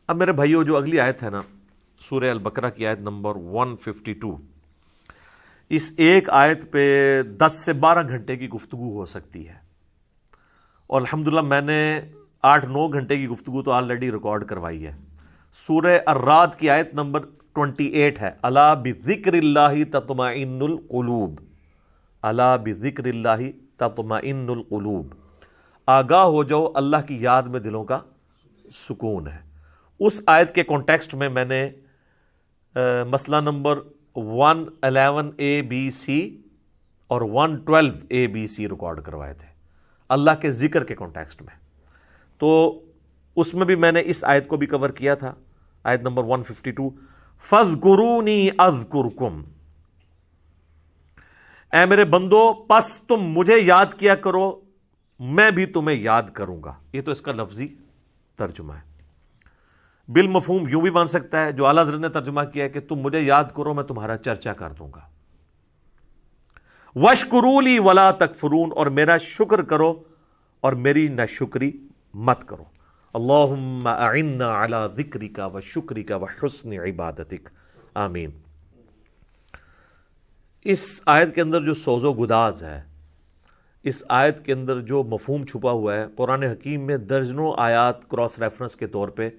اب میرے بھائیو جو اگلی آیت ہے نا سورہ البقرہ کی آیت نمبر 152، اس ایک آیت پہ 10 سے 12 گھنٹے کی گفتگو ہو سکتی ہے، اور الحمدللہ میں نے 8-9 گھنٹے کی گفتگو تو آلریڈی ریکارڈ کروائی ہے۔ سورہ الرعد کی آیت نمبر 28 ہے، الا بذکر اللہ تطمئن القلوب، الا بذکر اللہ تطمئن القلوب، آگاہ ہو جاؤ اللہ کی یاد میں دلوں کا سکون ہے۔ اس آیت کے کانٹیکسٹ میں میں نے مسئلہ نمبر 111 ABC اور 112 ABC ریکارڈ کروائے تھے اللہ کے ذکر کے کانٹیکسٹ میں، تو اس میں بھی میں نے اس آیت کو بھی کور کیا تھا، آیت نمبر 152، فَاذْكُرُونِي أَذْكُرْكُمْ، اے میرے بندو پس تم مجھے یاد کیا کرو میں بھی تمہیں یاد کروں گا۔ یہ تو اس کا لفظی ترجمہ ہے، بالمفہوم یوں بھی بن سکتا ہے جو اعلیٰ حضرت نے ترجمہ کیا ہے کہ تم مجھے یاد کرو میں تمہارا چرچا کر دوں گا۔ وَاشْكُرُوا لِي وَلَا تَكْفُرُونَ، اور میرا شکر کرو اور میری ناشکری مت کرو۔ اللہم اعنا علی ذکرک و شکرک و حسن عبادتک، آمین۔ اس آیت کے اندر جو سوز و گداز ہے، اس آیت کے اندر جو مفہوم چھپا ہوا ہے، قرآن حکیم میں درجنوں آیات کراس ریفرنس کے طور پہ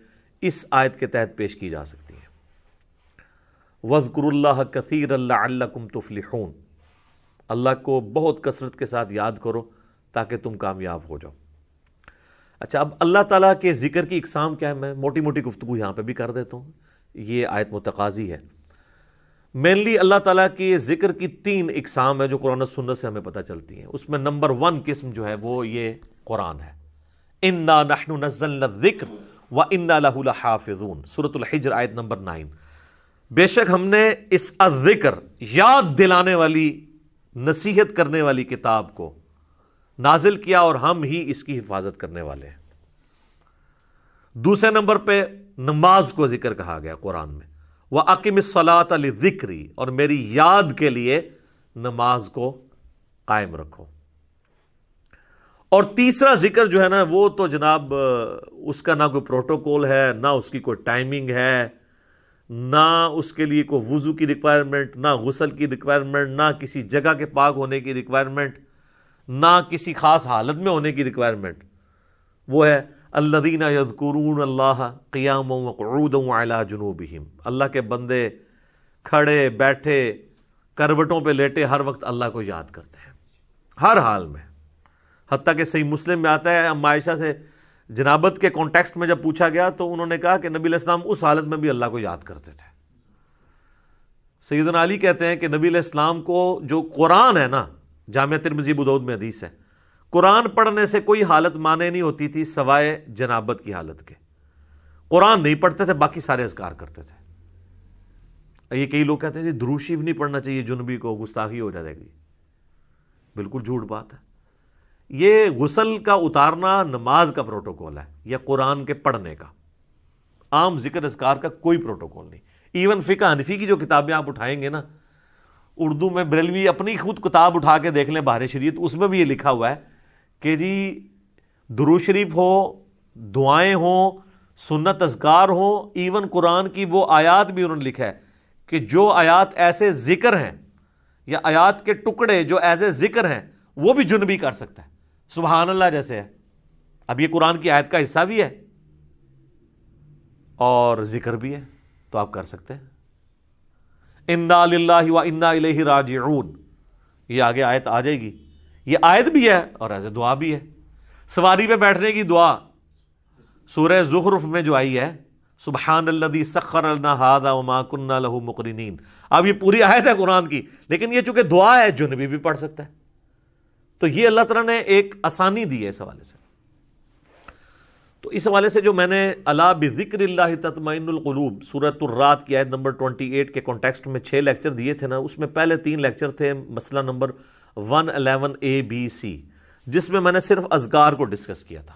اس آیت کے تحت پیش کی جا سکتی ہیں۔ وَاذْكُرُوا اللَّهَ كَثِيرًا لَعَلَّكُمْ تُفْلِحُونَ، اللہ کو بہت کثرت کے ساتھ یاد کرو تاکہ تم کامیاب ہو جاؤ۔ اچھا، اب اللہ تعالیٰ کے ذکر کی اقسام کیا ہے، میں موٹی موٹی گفتگو یہاں پہ بھی کر دیتا ہوں، یہ آیت متقاضی ہے۔ مینلی اللہ تعالیٰ کی ذکر کی 3 اقسام ہے جو قرآن و سنت سے ہمیں پتہ چلتی ہیں۔ اس میں نمبر 1 قسم جو ہے وہ یہ قرآن ہے، اِنَّا نَحْنُ نَزَّلْنَا الذِّکْرَ وَإِنَّا لَهُ لَحَافِظُونَ، سورۃ الحجر آیت نمبر 9۔ بے شک ہم نے اس الذکر، یاد دلانے والی، نصیحت کرنے والی کتاب کو نازل کیا اور ہم ہی اس کی حفاظت کرنے والے ہیں۔ دوسرے نمبر پہ نماز کو ذکر کہا گیا قرآن میں، وَأَقِمِ الصَّلَاةَ لِذِكْرِي، اور میری یاد کے لیے نماز کو قائم رکھو۔ اور تیسرا ذکر جو ہے نا وہ تو جناب اس کا نہ کوئی پروٹوکول ہے، نہ اس کی کوئی ٹائمنگ ہے، نہ اس کے لیے کوئی وضو کی ریکوائرمنٹ، نہ غسل کی ریکوائرمنٹ، نہ کسی جگہ کے پاک ہونے کی ریکوائرمنٹ، نہ کسی خاص حالت میں ہونے کی ریکوائرمنٹ۔ وہ ہے الذین یذکرون اللہ قیاما وقعودا وعلی جنوبہم، اللہ کے بندے کھڑے بیٹھے کروٹوں پہ لیٹے ہر وقت اللہ کو یاد کرتے ہیں، ہر حال میں۔ حتیٰ کہ صحیح مسلم میں آتا ہے، ام عائشہ سے جنابت کے کانٹیکسٹ میں جب پوچھا گیا تو انہوں نے کہا کہ نبی علیہ السلام اس حالت میں بھی اللہ کو یاد کرتے تھے۔ سیدنا علی کہتے ہیں کہ نبی علیہ السلام کو جو قرآن ہے نا، جامع ترمذی ابو داؤد میں حدیث ہے، قرآن پڑھنے سے کوئی حالت مانے نہیں ہوتی تھی سوائے جنابت کی حالت کے۔ قرآن نہیں پڑھتے تھے، باقی سارے اذکار کرتے تھے۔ یہ کئی لوگ کہتے ہیں جی درود شریف نہیں پڑھنا چاہیے جنبی کو، گستاخی ہو جائے گی۔ بالکل جھوٹ بات ہے۔ یہ غسل کا اتارنا نماز کا پروٹوکول ہے یا قرآن کے پڑھنے کا، عام ذکر اذکار کا کوئی پروٹوکول نہیں۔ ایون فقہ حنفی کی جو کتابیں آپ اٹھائیں گے نا، اردو میں بریلوی اپنی خود کتاب اٹھا کے دیکھ لیں بہار شریعت، اس میں بھی یہ لکھا ہوا ہے کہ جی درود شریف ہو، دعائیں ہوں، سنت اذکار ہوں، ایون قرآن کی وہ آیات بھی انہوں نے لکھا ہے کہ جو آیات ایسے ذکر ہیں یا آیات کے ٹکڑے جو ایسے ذکر ہیں وہ بھی جنبی کر سکتا ہے، سبحان اللہ جیسے ہے۔ اب یہ قرآن کی آیت کا حصہ بھی ہے اور ذکر بھی ہے، تو آپ کر سکتے ہیں۔ انا للہ و انا الیہ راجعون، یہ آگے آیت آ جائے گی، یہ آیت بھی ہے اور ایسے دعا بھی ہے۔ سواری پہ بیٹھنے کی دعا سورہ زخرف میں جو آئی ہے، سبحان الذی سخر لنا ھذا وما كنا له مقرنین، اب یہ پوری آیت ہے قرآن کی، لیکن یہ چونکہ دعا ہے جنبی بھی پڑھ سکتا ہے۔ تو یہ اللہ تعالیٰ نے ایک آسانی دی ہے اس حوالے سے۔ تو اس حوالے سے جو میں نے الا بذکر اللہ تطمئن القلوب سورۃ الرعد کی آیت نمبر 28 کے کانٹیکسٹ میں 6 لیکچر دیے تھے نا، اس میں پہلے 3 لیکچر تھے مسئلہ نمبر 111 ABC، جس میں نے صرف اذکار کو ڈسکس کیا تھا،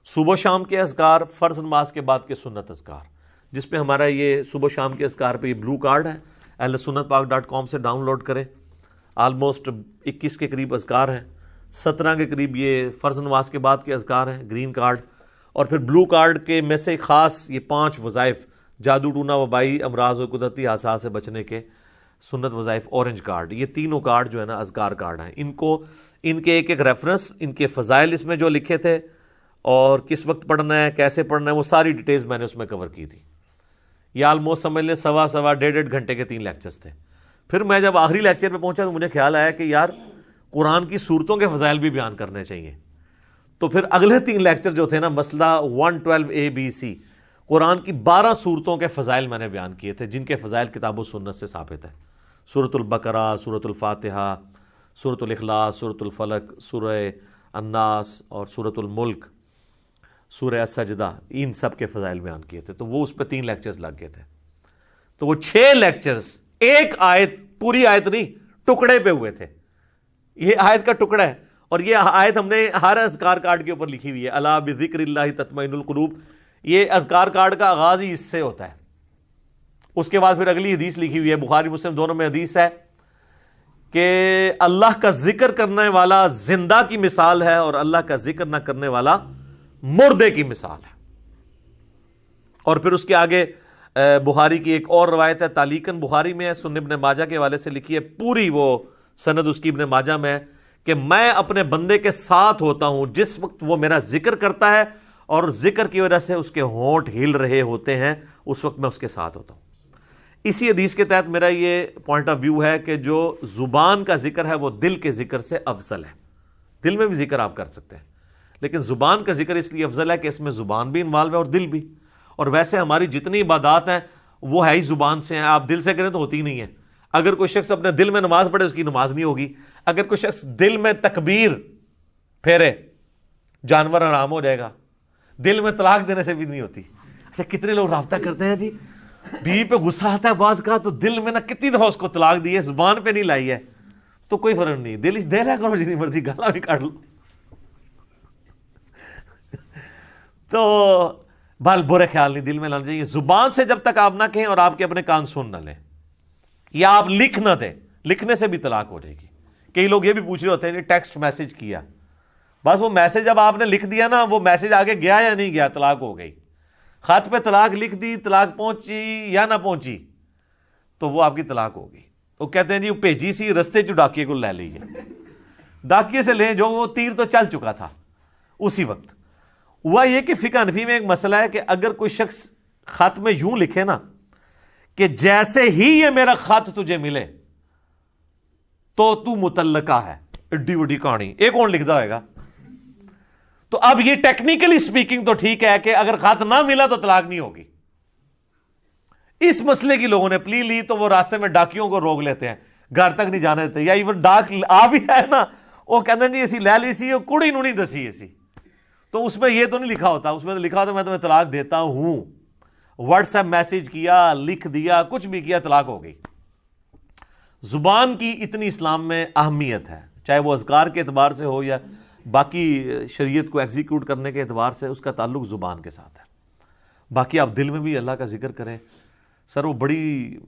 صبح و شام کے اذکار، فرض نماز کے بعد کے سنت اذکار، جس پہ ہمارا یہ صبح و شام کے اذکار پہ یہ بلو کارڈ ہے، ahlsunnatpak.com سے ڈاؤن لوڈ کریں۔ آلموسٹ 21 کے قریب اذکار ہیں، 17 کے قریب یہ فرض نماز کے بعد کے اذکار ہیں، گرین کارڈ، اور پھر بلو کارڈ کے میں سے خاص یہ 5 وظائف، جادو ٹونا وبائی امراض و قدرتی حادثات سے بچنے کے سنت وظائف، اورنج کارڈ، یہ تینوں کارڈ جو ہے نا اذکار کارڈ ہیں. ان کے ایک ریفرنس، ان کے فضائل اس میں جو لکھے تھے اور کس وقت پڑھنا ہے، کیسے پڑھنا ہے، وہ ساری ڈیٹیلز میں نے اس میں کور کی تھی. یہ آلموسٹ سمجھ لیں 1.5 گھنٹے کے 3 لیکچرز تھے. پھر میں جب آخری لیکچر پہ پہنچا تو مجھے خیال آیا کہ یار قرآن کی صورتوں کے فضائل بھی بیان کرنے چاہیے. تو پھر اگلے 3 لیکچر جو تھے نا، مسئلہ 112A-B-C، قرآن کی 12 صورتوں کے فضائل میں نے بیان کیے تھے، جن کے فضائل کتاب و سنت سے ثابت ہے. سورۃ البقرہ، سورۃ الفاتحہ، سورۃ الاخلاص، سورۃ الفلق، سورہ الناس اور سورۃ الملک، سورہ السجدہ، ان سب کے فضائل بیان کیے تھے. تو وہ اس پہ 3 لیکچرز لگ گئے تھے. تو وہ 6 لیکچرز ایک آیت، پوری آیت نہیں، ٹکڑے پہ ہوئے تھے. یہ آیت کا ٹکڑا ہے، اور یہ آیت ہم نے ہر اذکار کارڈ کے اوپر لکھی ہوئی ہے، الا بذکر اللہ تطمئن القلوب. یہ اذکار کارڈ کا آغاز ہی اس سے ہوتا ہے. اس کے بعد پھر اگلی حدیث لکھی ہوئی ہے، بخاری مسلم دونوں میں حدیث ہے کہ اللہ کا ذکر کرنے والا زندہ کی مثال ہے اور اللہ کا ذکر نہ کرنے والا مردے کی مثال ہے. اور پھر اس کے آگے بخاری کی ایک اور روایت ہے، تعلیقاً بخاری میں ہے، سنن ابن ماجہ کے حوالے سے لکھی ہے، پوری وہ سند اس کی ابن ماجہ میں ہے کہ میں اپنے بندے کے ساتھ ہوتا ہوں جس وقت وہ میرا ذکر کرتا ہے، اور ذکر کی وجہ سے اس کے ہونٹ ہل رہے ہوتے ہیں، اس وقت میں اس کے ساتھ ہوتا ہوں. اسی حدیث کے تحت میرا یہ پوائنٹ آف ویو ہے کہ جو زبان کا ذکر ہے وہ دل کے ذکر سے افضل ہے. دل میں بھی ذکر آپ کر سکتے ہیں، لیکن زبان کا ذکر اس لیے افضل ہے کہ اس میں زبان بھی انوالو ہے اور دل بھی. اور ویسے ہماری جتنی عبادات ہیں وہ ہے ہی زبان سے ہیں، آپ دل سے کریں تو ہوتی ہی نہیں ہے. اگر کوئی شخص اپنے دل میں نماز پڑھے اس کی نماز نہیں ہوگی. اگر کوئی شخص دل میں تکبیر پھیرے جانور حرام ہو جائے گا. دل میں طلاق دینے سے بھی نہیں ہوتی. اچھا کتنے لوگ رابطہ کرتے ہیں جی، بیوی پہ غصہ آتا ہے بعض کا تو دل میں نہ کتنی دفعہ اس کو طلاق دی ہے، زبان پہ نہیں لائی ہے، تو کوئی فرق نہیں. دل ہے کرو جتنی مرضی گالا بھی کاٹ لو. تو بال برے خیال نہیں دل میں لانا چاہیے. زبان سے جب تک آپ نہ کہیں اور آپ کے اپنے کان سن نہ لیں، یا آپ لکھ نہ دیں، لکھنے سے بھی طلاق ہو جائے گی. کئی لوگ یہ بھی پوچھ رہے ہوتے ہیں ٹیکسٹ میسج کیا، بس وہ میسج جب آپ نے لکھ دیا نا، وہ میسج آگے گیا یا نہیں گیا، طلاق ہو گئی. خط پہ طلاق لکھ دی، طلاق پہنچی یا نہ پہنچی تو وہ آپ کی طلاق ہوگی. وہ کہتے ہیں جی وہ بھیجی سی رستے جو ڈاکیے کو لے لیجیے، ڈاکیے سے لیں جو وہ تیر تو چل چکا تھا اسی وقت. ہوا یہ کہ فقہ حنفی میں ایک مسئلہ ہے کہ اگر کوئی شخص خط میں یوں لکھے نا کہ جیسے ہی یہ میرا خط تجھے ملے تو متعلقہ ہے، ایڈی وڈی کہانی ایک کون لکھتا ہوئے گا. تو اب یہ ٹیکنیکلی سپیکنگ تو ٹھیک ہے کہ اگر خط نہ ملا تو طلاق نہیں ہوگی. اس مسئلے کی لوگوں نے پلی لی تو وہ راستے میں ڈاکیوں کو روک لیتے ہیں، گھر تک نہیں جانے دیتے. یا ایون ڈاک آ بھی ہے نا، وہ کہتے ہیں جی اسی لے لی سی، کڑی نو نہیں دسی اسی. تو اس میں یہ تو نہیں لکھا ہوتا، اس میں تو لکھا ہوتا میں تمہیں طلاق دیتا ہوں. واٹس ایپ میسج کیا، لکھ دیا، کچھ بھی کیا، طلاق ہو گئی. زبان کی اتنی اسلام میں اہمیت ہے، چاہے وہ اذکار کے اعتبار سے ہو یا باقی شریعت کو ایگزیکیوٹ کرنے کے اعتبار سے، اس کا تعلق زبان کے ساتھ ہے. باقی آپ دل میں بھی اللہ کا ذکر کریں. سر وہ بڑی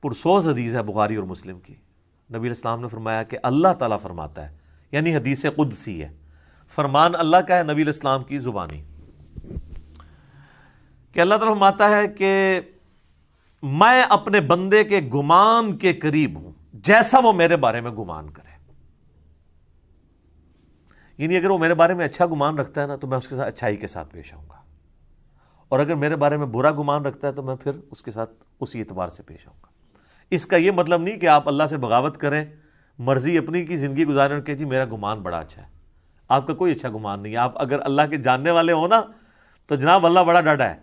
پرسوز حدیث ہے بخاری اور مسلم کی. نبی علیہ السلام نے فرمایا کہ اللہ تعالیٰ فرماتا ہے، یعنی حدیث قدسی ہے، فرمان اللہ کا ہے نبی علیہ السلام کی زبانی، کہ اللہ تعالیٰ فرماتا ہے کہ میں اپنے بندے کے گمان کے قریب ہوں جیسا وہ میرے بارے میں گمان کرے. یعنی اگر وہ میرے بارے میں اچھا گمان رکھتا ہے نا تو میں اس کے ساتھ اچھائی کے ساتھ پیش آؤں گا، اور اگر میرے بارے میں برا گمان رکھتا ہے تو میں پھر اس کے ساتھ اسی اعتبار سے پیش آؤں گا. اس کا یہ مطلب نہیں کہ آپ اللہ سے بغاوت کریں، مرضی اپنی کی زندگی گزاریں کہ جی میرا گمان بڑا اچھا ہے. آپ کا کوئی اچھا گمان نہیں ہے. آپ اگر اللہ کے جاننے والے ہو نا تو جناب اللہ بڑا ڈاڈا ہے.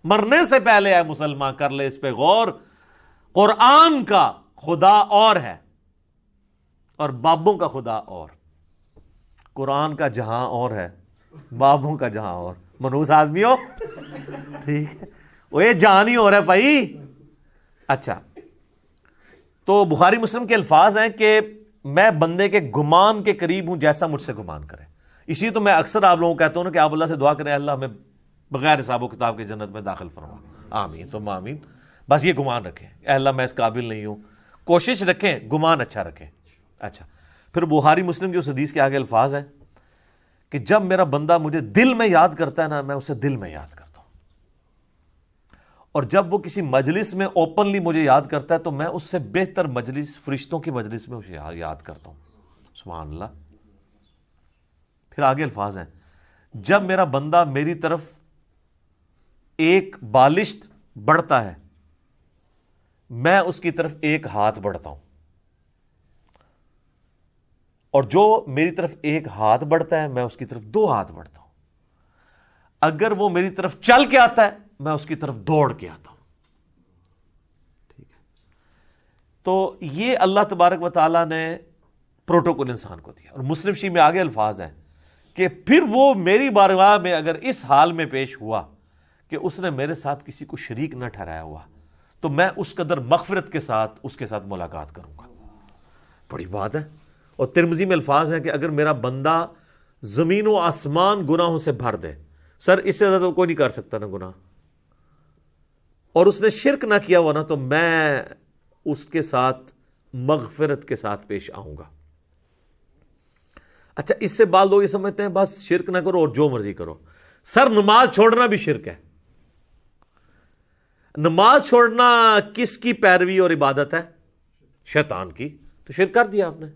مرنے سے پہلے ہے مسلمان کر لے اس پہ غور. قرآن کا خدا اور ہے اور بابوں کا خدا اور. قرآن کا جہاں اور ہے، بابوں کا جہاں اور. منوس آدمی ہو ٹھیک ہے، وہ یہ جہاں ہی ہو رہا ہے بھائی. اچھا تو بخاری مسلم کے الفاظ ہیں کہ میں بندے کے گمان کے قریب ہوں جیسا مجھ سے گمان کرے. اسی تو میں اکثر آپ لوگوں کو کہتا ہوں کہ آپ اللہ سے دعا کریں اللہ ہمیں بغیر حساب و کتاب کے جنت میں داخل فرما. آمین ثم آمین. بس یہ گمان رکھیں اے اللہ میں اس قابل نہیں ہوں. کوشش رکھیں گمان اچھا رکھیں. اچھا پھر بخاری مسلم کی اس حدیث کے آگے الفاظ ہیں کہ جب میرا بندہ مجھے دل میں یاد کرتا ہے نا، میں اسے دل میں یاد کرتا ہوں، اور جب وہ کسی مجلس میں اوپنلی مجھے یاد کرتا ہے تو میں اس سے بہتر مجلس فرشتوں کی مجلس میں اسے یاد کرتا ہوں۔ سبحان اللہ۔ پھر آگے الفاظ ہیں، جب میرا بندہ میری طرف ایک بالشت بڑھتا ہے میں اس کی طرف ایک ہاتھ بڑھتا ہوں، اور جو میری طرف ایک ہاتھ بڑھتا ہے میں اس کی طرف دو ہاتھ بڑھتا ہوں، اگر وہ میری طرف چل کے آتا ہے میں اس کی طرف دوڑ کے آتا ہوں۔ ٹھیک ہے، تو یہ اللہ تبارک و تعالیٰ نے پروٹوکول انسان کو دیا۔ اور مسلم شریف میں آگے الفاظ ہیں کہ پھر وہ میری بارگاہ میں اگر اس حال میں پیش ہوا کہ اس نے میرے ساتھ کسی کو شریک نہ ٹھہرایا ہوا تو میں اس قدر مغفرت کے ساتھ اس کے ساتھ ملاقات کروں گا۔ بڑی بات ہے۔ اور ترمذی میں الفاظ ہیں کہ اگر میرا بندہ زمین و آسمان گناہوں سے بھر دے، سر اس سے زیادہ کوئی نہیں کر سکتا نا گناہ، اور اس نے شرک نہ کیا ہوا نا، تو میں اس کے ساتھ مغفرت کے ساتھ پیش آؤں گا۔ اچھا، اس سے بعض لوگ یہ سمجھتے ہیں بس شرک نہ کرو اور جو مرضی کرو۔ سر نماز چھوڑنا بھی شرک ہے۔ نماز چھوڑنا کس کی پیروی اور عبادت ہے؟ شیطان کی۔ تو شرک کر دیا آپ نے۔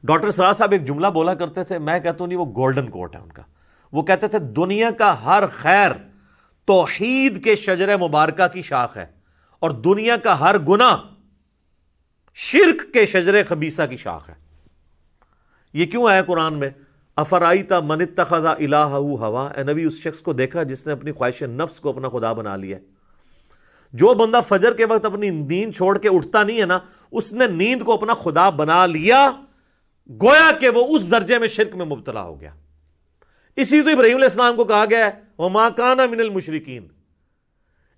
ڈاکٹر سراج صاحب ایک جملہ بولا کرتے تھے، میں کہتا ہوں نہیں، وہ گولڈن کوٹ ہے ان کا۔ وہ کہتے تھے دنیا کا ہر خیر توحید کے شجرہ مبارکہ کی شاخ ہے، اور دنیا کا ہر گناہ شرک کے شجرہ خبیثہ کی شاخ ہے۔ یہ کیوں آیا قرآن میں؟ افرائیت من اتخذ الہہ ہوا، اے نبی اس شخص کو دیکھا جس نے اپنی خواہش نفس کو اپنا خدا بنا لیا۔ جو بندہ فجر کے وقت اپنی نیند چھوڑ کے اٹھتا نہیں ہے نا، اس نے نیند کو اپنا خدا بنا لیا، گویا کہ وہ اس درجے میں شرک میں مبتلا ہو گیا۔ اسی تو ابراہیم علیہ السلام کو کہا گیا ہے وَمَا كَانَ مِنَ الْمُشْرِكِينَ۔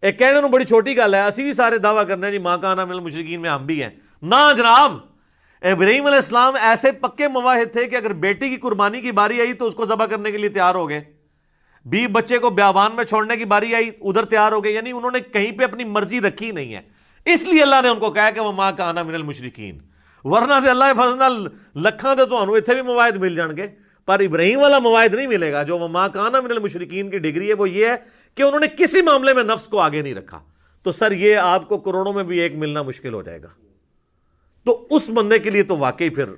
ایک کہنے بڑی چھوٹی گل ہے، اسی بھی سارے دعویٰ کرنے ہیں جی مَا كَانَ مِنَ الْمُشْرِكِينَ میں ہم بھی ہیں۔ نہ جناب، ابراہیم علیہ السلام ایسے پکے مواحد تھے کہ اگر بیٹی کی قربانی کی باری آئی تو اس کو ذبح کرنے کے لیے تیار ہو گئے، بچے کو بیابان میں چھوڑنے کی باری آئی ادھر تیار ہو گئے، یعنی انہوں نے کہیں پہ اپنی مرضی رکھی نہیں ہے۔ اس لیے اللہ نے ان کو کہا کہ وَمَا كَانَ مِنَ الْمُشْرِكِينَ، ورنہ سے اللہ فضل لکھاں دے تو انہوں اتنے بھی مواحد مل جان گے، پر ابراہیم والا مواحد نہیں ملے گا۔ جو وَمَا كَانَ مِنَ الْمُشْرِكِينَ کی ڈگری ہے وہ یہ ہے کہ انہوں نے کسی معاملے میں نفس کو آگے نہیں رکھا۔ تو سر یہ آپ کو کروڑوں میں بھی ایک ملنا مشکل ہو جائے گا۔ تو اس بندے کے لیے تو واقعی پھر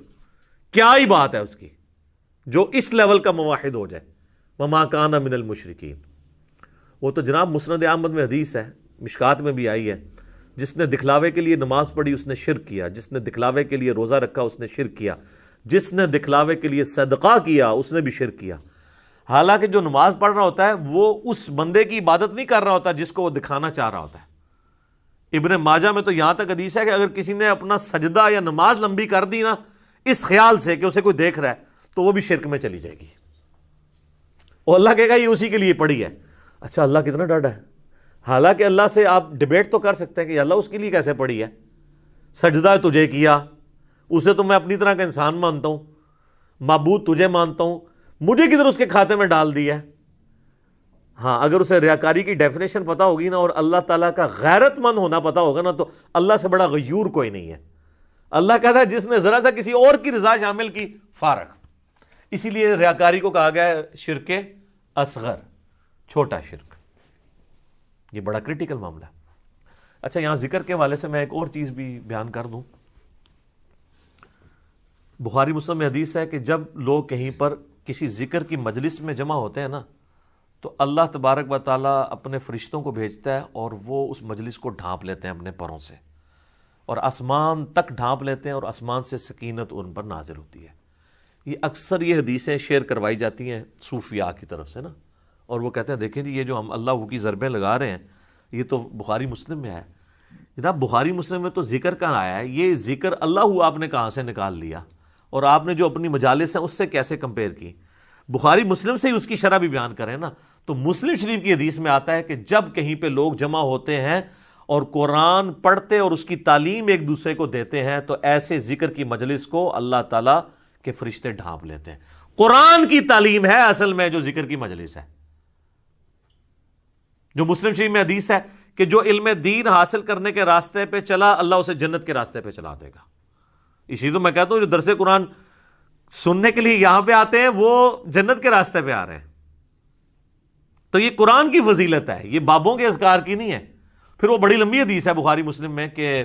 کیا ہی بات ہے اس کی، جو اس لیول کا موحد ہو جائے۔ وَمَا كَانَ مِنَ الْمُشْرِكِينَ، وہ تو جناب مسند احمد میں حدیث ہے، مشکات میں بھی آئی ہے، جس نے دکھلاوے کے لیے نماز پڑھی اس نے شرک کیا، جس نے دکھلاوے کے لیے روزہ رکھا اس نے شرک کیا، جس نے دکھلاوے کے لیے صدقہ کیا اس نے بھی شرک کیا۔ حالانکہ جو نماز پڑھ رہا ہوتا ہے وہ اس بندے کی عبادت نہیں کر رہا ہوتا جس کو وہ دکھانا چاہ رہا ہوتا ہے۔ ابن ماجہ میں تو یہاں تک حدیث ہے کہ اگر کسی نے اپنا سجدہ یا نماز لمبی کر دی نا اس خیال سے کہ اسے کوئی دیکھ رہا ہے تو وہ بھی شرک میں چلی جائے گی، اور اللہ کہے گا یہ اسی کے لیے پڑھی ہے۔ اچھا، اللہ کتنا ڈاڈا ہے۔ حالانکہ اللہ سے آپ ڈیبیٹ تو کر سکتے ہیں کہ اللہ اس کے لیے کیسے پڑھی ہے، سجدہ تجھے کیا، اسے تو میں اپنی طرح کا انسان مانتا ہوں، معبود تجھے مانتا ہوں، مجھے کدھر اس کے کھاتے میں ڈال دیا ہے۔ ہاں، اگر اسے ریاکاری کی ڈیفینیشن پتا ہوگی نا اور اللہ تعالیٰ کا غیرت مند ہونا پتا ہوگا نا تو اللہ سے بڑا غیور کوئی نہیں ہے۔ اللہ کہتا ہے جس نے ذرا سا کسی اور کی رضا شامل کی فارغ۔ اسی لیے ریاکاری کو کہا گیا ہے شرک اصغر، چھوٹا شرک۔ یہ بڑا کریٹیکل معاملہ ہے۔ اچھا، یہاں ذکر کے حوالے سے میں ایک اور چیز بھی بیان کر دوں۔ بخاری مسلم میں حدیث ہے کہ جب لوگ کہیں پر کسی ذکر کی مجلس میں جمع ہوتے ہیں نا تو اللہ تبارک و تعالیٰ اپنے فرشتوں کو بھیجتا ہے اور وہ اس مجلس کو ڈھانپ لیتے ہیں اپنے پروں سے، اور آسمان تک ڈھانپ لیتے ہیں، اور آسمان سے سکینت ان پر نازل ہوتی ہے۔ یہ اکثر یہ حدیثیں شیئر کروائی جاتی ہیں صوفیاء کی طرف سے نا، اور وہ کہتے ہیں دیکھیں جی یہ جو ہم اللہ کی ضربیں لگا رہے ہیں یہ تو بخاری مسلم میں ہے۔ جناب بخاری مسلم میں تو ذکر کہاں آیا ہے؟ یہ ذکر اللہ آپ نے کہاں سے نکال لیا، اور آپ نے جو اپنی مجالس ہیں اس سے کیسے کمپیئر کی؟ بخاری مسلم سے ہی اس کی شرح بھی بیان کریں نا۔ تو مسلم شریف کی حدیث میں آتا ہے کہ جب کہیں پہ لوگ جمع ہوتے ہیں اور قرآن پڑھتے اور اس کی تعلیم ایک دوسرے کو دیتے ہیں تو ایسے ذکر کی مجلس کو اللہ تعالیٰ کے فرشتے ڈھانپ لیتے ہیں۔ قرآن کی تعلیم ہے اصل میں جو ذکر کی مجلس ہے۔ جو مسلم شریف میں حدیث ہے کہ جو علم دین حاصل کرنے کے راستے پہ چلا اللہ اسے جنت کے راستے پہ چلا دے گا۔ اسی تو میں کہتا ہوں جو درس قرآن سننے کے لیے یہاں پہ آتے ہیں، وہ جنت کے راستے پہ آ رہے ہیں. تو یہ قرآن کی فضیلت ہے، یہ بابوں کے اذکار کی نہیں ہے. پھر وہ بڑی لمبی حدیث ہے بخاری مسلم میں کہ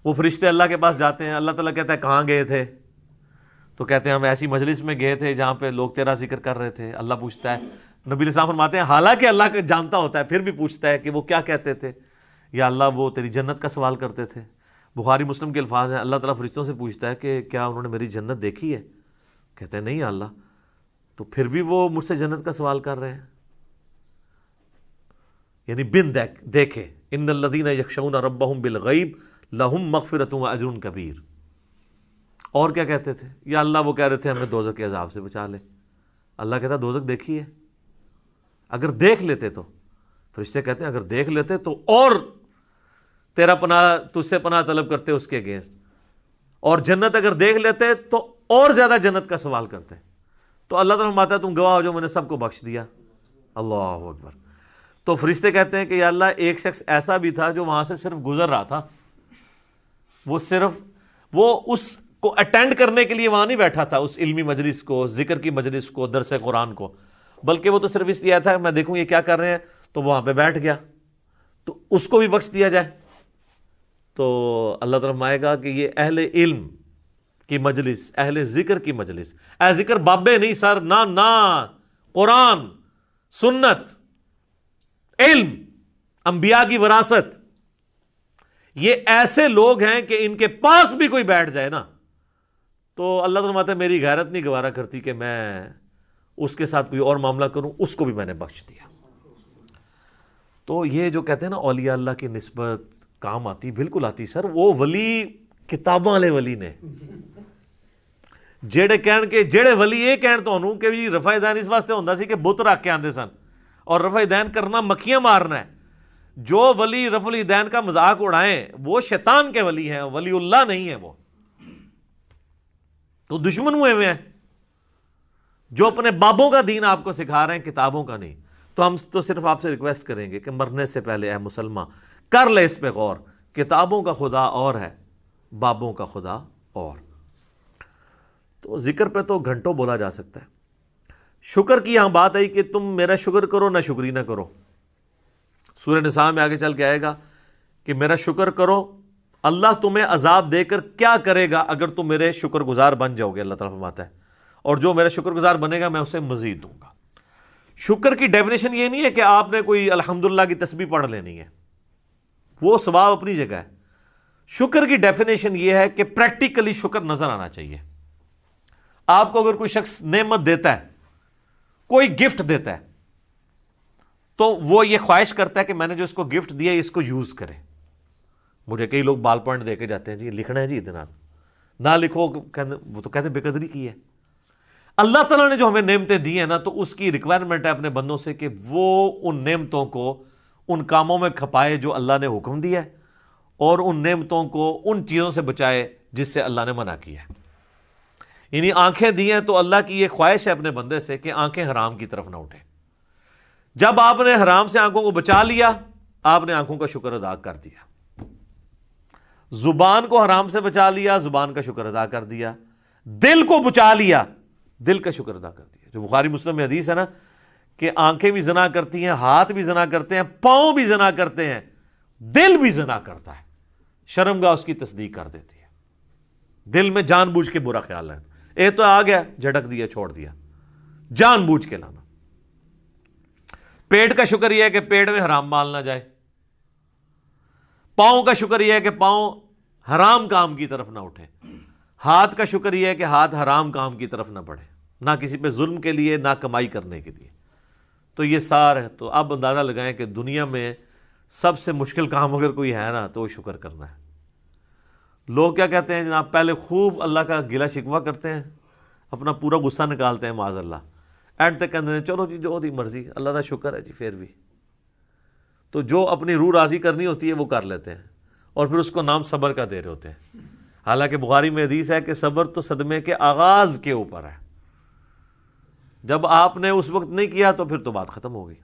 وہ فرشتے اللہ کے پاس جاتے ہیں، اللہ تعالیٰ کہتا ہے کہاں گئے تھے؟ تو کہتے ہیں ہم ایسی مجلس میں گئے تھے جہاں پہ لوگ تیرا ذکر کر رہے تھے. اللہ پوچھتا ہے، نبی علیہ السلام فرماتے ہیں حالانکہ اللہ کا جانتا ہوتا ہے پھر بھی پوچھتا ہے کہ وہ کیا کہتے تھے؟ یا اللہ وہ تیری جنت کا سوال کرتے تھے. بخاری مسلم کے الفاظ ہیں، اللہ تعالیٰ فرشتوں سے پوچھتا ہے کہ کیا انہوں نے میری جنت دیکھی ہے؟ کہتے ہیں نہیں یا اللہ. تو پھر بھی وہ مجھ سے جنت کا سوال کر رہے ہیں، یعنی بن دیکھے. ان الذین یخشون ربہم بالغیب لہم مغفرۃ واجر کبیر. اور کیا کہتے تھے؟ یا اللہ وہ کہہ رہے تھے ہمیں دوزخ کے عذاب سے بچا لے. اللہ کہتا دوزخ دیکھی ہے؟ اگر دیکھ لیتے تو، فرشتے کہتے ہیں اگر دیکھ لیتے تو اور تیرا پناہ، تجھ سے پناہ طلب کرتے اس کے اگینسٹ. اور جنت اگر دیکھ لیتے تو اور زیادہ جنت کا سوال کرتے. تو اللہ تعالیٰ فرماتا ہے تم گواہ ہو جو میں نے سب کو بخش دیا. اللہ اکبر. تو فرشتے کہتے ہیں کہ یا اللہ ایک شخص ایسا بھی تھا جو وہاں سے صرف گزر رہا تھا، وہ اس کو اٹینڈ کرنے کے لیے وہاں نہیں بیٹھا تھا، اس علمی مجلس کو، ذکر کی مجلس کو، درس قرآن کو، بلکہ وہ تو صرف اس لیے آیا تھا میں دیکھوں یہ کیا کر رہے ہیں، تو وہاں پہ بیٹھ گیا. تو اس کو بھی بخش دیا جائے. تو اللہ تعالیٰ فرمائے گا کہ یہ اہل علم کی مجلس، اہل ذکر کی مجلس، اہل ذکر بابے نہیں سر، نہ قرآن، سنت، علم، انبیاء کی وراثت، یہ ایسے لوگ ہیں کہ ان کے پاس بھی کوئی بیٹھ جائے نا تو اللہ تعالیٰ فرماتا ہے میری غیرت نہیں گوارا کرتی کہ میں اس کے ساتھ کوئی اور معاملہ کروں، اس کو بھی میں نے بخش دیا. تو یہ جو کہتے ہیں نا اولیاء اللہ کی نسبت کام آتی، بالکل آتی سر. وہ ولی کتاباں والے ولی نے جڑے ولی یہ کہن تانوں کہ جی رفع دین اس واسطے ہوندا سی کہ بت رکھ کے آندے سن اور رفع دین کرنا مکھیاں مارنا ہے. جو ولی رفع الدین کا مذاق اڑائیں وہ شیطان کے ولی ہیں، ولی اللہ نہیں ہے. وہ تو دشمن ہوئے ہیں جو اپنے بابوں کا دین آپ کو سکھا رہے ہیں، کتابوں کا نہیں. تو ہم تو صرف آپ سے ریکویسٹ کریں گے کہ مرنے سے پہلے اے مسلمان کر لے اس پہ غور. کتابوں کا خدا اور ہے، بابوں کا خدا اور. تو ذکر پہ تو گھنٹوں بولا جا سکتا ہے. شکر کی یہاں بات آئی کہ تم میرا شکر کرو نہ شکری نہ کرو. سورہ نساء میں آگے چل کے آئے گا کہ میرا شکر کرو، اللہ تمہیں عذاب دے کر کیا کرے گا اگر تم میرے شکر گزار بن جاؤ گے. اللہ تعالیٰ فرماتا ہے اور جو میرا شکر گزار بنے گا میں اسے مزید دوں گا. شکر کی ڈیفینیشن یہ نہیں ہے کہ آپ نے کوئی الحمدللہ کی تسبیح پڑھ لینی ہے، وہ ثواب اپنی جگہ ہے. شکر کی ڈیفینیشن یہ ہے کہ پریکٹیکلی شکر نظر آنا چاہیے. آپ کو اگر کوئی شخص نعمت دیتا ہے، کوئی گفٹ دیتا ہے، تو وہ یہ خواہش کرتا ہے کہ میں نے جو اس کو گفٹ دیا اس کو یوز کرے. مجھے کئی لوگ بال پوائنٹ دے کے جاتے ہیں جی لکھنا ہے جی اتنا، نہ لکھو، وہ تو کہتے ہیں بے قدری کی ہے. اللہ تعالیٰ نے جو ہمیں نعمتیں دی ہیں نا تو اس کی ریکوائرمنٹ ہے اپنے بندوں سے کہ وہ ان نعمتوں کو ان کاموں میں کھپائے جو اللہ نے حکم دیا ہے، اور ان نعمتوں کو ان چیزوں سے بچائے جس سے اللہ نے منع کیا ہے. یعنی آنکھیں دی ہیں تو اللہ کی یہ خواہش ہے اپنے بندے سے کہ آنکھیں حرام کی طرف نہ اٹھیں. جب آپ نے حرام سے آنکھوں کو بچا لیا، آپ نے آنکھوں کا شکر ادا کر دیا. زبان کو حرام سے بچا لیا، زبان کا شکر ادا کر دیا. دل کو بچا لیا، دل کا شکر ادا کر دیا. جو بخاری مسلم میں حدیث ہے نا کہ آنکھیں بھی زنا کرتی ہیں، ہاتھ بھی زنا کرتے ہیں، پاؤں بھی زنا کرتے ہیں، دل بھی زنا کرتا ہے. شرمگاہ اس کی تصدیق کر دیتی ہے. دل میں جان بوجھ کے برا خیال ہے، اے تو آ گیا جھٹک دیا چھوڑ دیا، جان بوجھ کے لانا. پیٹ کا شکر یہ ہے کہ پیٹ میں حرام مال نہ جائے. پاؤں کا شکر یہ ہے کہ پاؤں حرام کام کی طرف نہ اٹھے. ہاتھ کا شکر یہ ہے کہ ہاتھ حرام کام کی طرف نہ بڑھے، نہ کسی پہ ظلم کے لیے، نہ کمائی کرنے کے لیے. تو یہ سار ہے. تو اب اندازہ لگائیں کہ دنیا میں سب سے مشکل کام اگر کوئی ہے نا تو وہ شکر کرنا ہے. لوگ کیا کہتے ہیں جناب، پہلے خوب اللہ کا گلہ شکوہ کرتے ہیں، اپنا پورا غصہ نکالتے ہیں معاذ اللہ، اینڈ تک کہتے ہیں چلو جی جو دی مرضی، اللہ کا شکر ہے جی. پھر بھی تو جو اپنی روح راضی کرنی ہوتی ہے وہ کر لیتے ہیں، اور پھر اس کو نام صبر کا دے رہے ہوتے ہیں. حالانکہ بخاری میں حدیث ہے کہ صبر تو صدمے کے آغاز کے اوپر ہے. جب آپ نے اس وقت نہیں کیا تو پھر تو بات ختم ہو گئی.